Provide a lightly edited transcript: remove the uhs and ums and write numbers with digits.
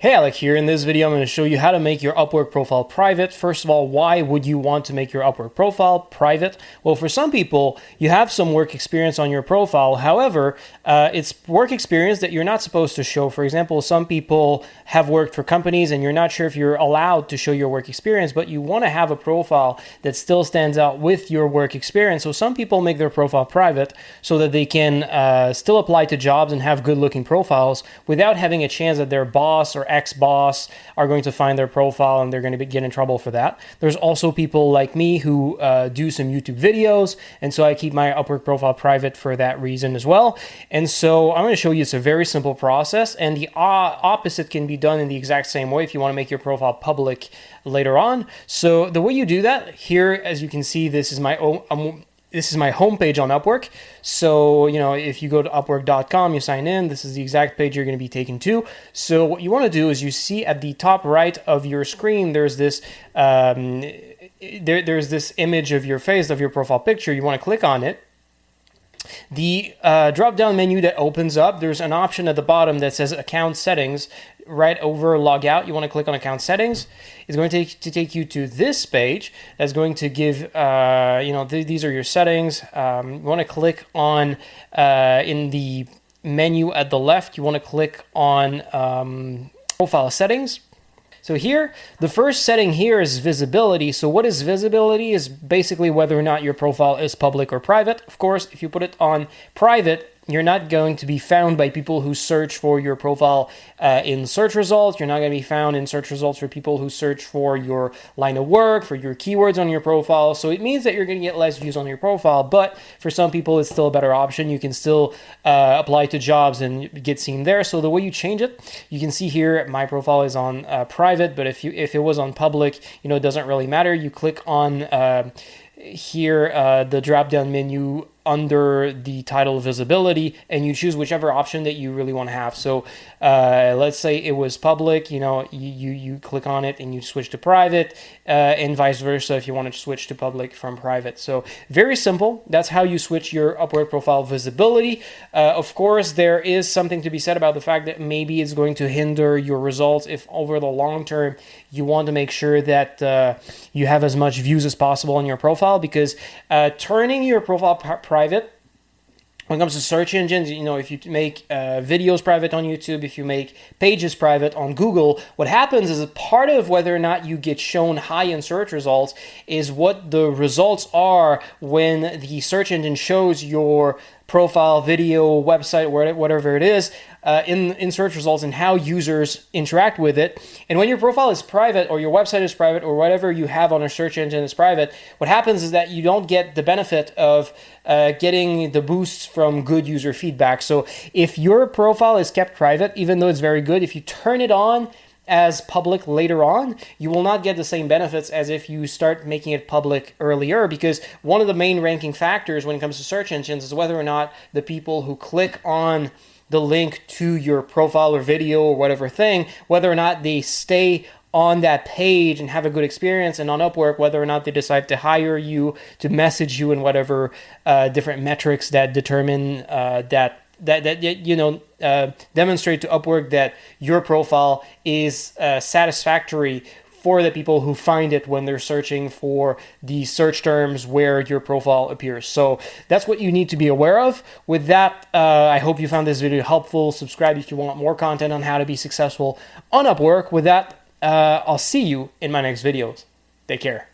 Hey, Alec here. In this video, I'm going to show you how to make your Upwork profile private. First of all, why would you want to make your Upwork profile private? Well, for some people, you have some work experience on your profile. However, it's work experience that you're not supposed to show. For example, some people have worked for companies and you're not sure if you're allowed to show your work experience, but you want to have a profile that still stands out with your work experience. So some people make their profile private so that they can still apply to jobs and have good-looking profiles without having a chance that their boss or ex-boss are going to find their profile and they're going to get in trouble for that. There's also people like me who do some YouTube videos, and so I keep my Upwork profile private for that reason as well. And so I'm going to show you it's a very simple process, and the opposite can be done in the exact same way if you want to make your profile public later on. So the way you do that, here, as you can see, this is my homepage on Upwork. So, if you go to upwork.com, you sign in, this is the exact page you're going to be taken to. So what you want to do is you see at the top right of your screen, there's this there's this image of your face, of your profile picture. You want to click on it. The drop-down menu that opens up, there's an option at the bottom that says Account Settings. Right over Logout, you want to click on Account Settings. It's going to take you to this page that's going to give, these are your settings. You want to click on, in the menu at the left, you want to click on Profile Settings. So here, the first setting here is visibility. So what is visibility? Is basically whether or not your profile is public or private. Of course, if you put it on private, you're not going to be found by people who search for your profile in search results. You're not going to be found in search results for people who search for your line of work, for your keywords on your profile. So it means that you're going to get less views on your profile, but for some people, it's still a better option. You can still apply to jobs and get seen there. So the way you change it, you can see here, my profile is on private, but if it was on public, it doesn't really matter. You click on here, the drop-down menu under the title visibility, and you choose whichever option that you really want to have. So let's say it was public, you click on it and you switch to private, and vice versa if you want to switch to public from private. So very simple. That's how you switch your Upwork profile visibility. Of course, there is something to be said about the fact that maybe it's going to hinder your results if over the long term you want to make sure that you have as much views as possible on your profile, because turning your profile private, when it comes to search engines, if you make videos private on YouTube, if you make pages private on Google, what happens is a part of whether or not you get shown high in search results is what the results are when the search engine shows your profile, video, website, whatever it is, in search results, and how users interact with it. And when your profile is private, or your website is private, or whatever you have on a search engine is private, what happens is that you don't get the benefit of getting the boosts from good user feedback. So if your profile is kept private, even though it's very good, if you turn it on as public later on, you will not get the same benefits as if you start making it public earlier, because one of the main ranking factors when it comes to search engines is whether or not the people who click on the link to your profile or video or whatever thing, whether or not they stay on that page and have a good experience, and on Upwork, whether or not they decide to hire you, to message you, and whatever different metrics that determine that demonstrate to Upwork that your profile is satisfactory for the people who find it when they're searching for the search terms where your profile appears. So that's what you need to be aware of. With that, I hope you found this video helpful. Subscribe if you want more content on how to be successful on Upwork. With that, I'll see you in my next videos. Take care.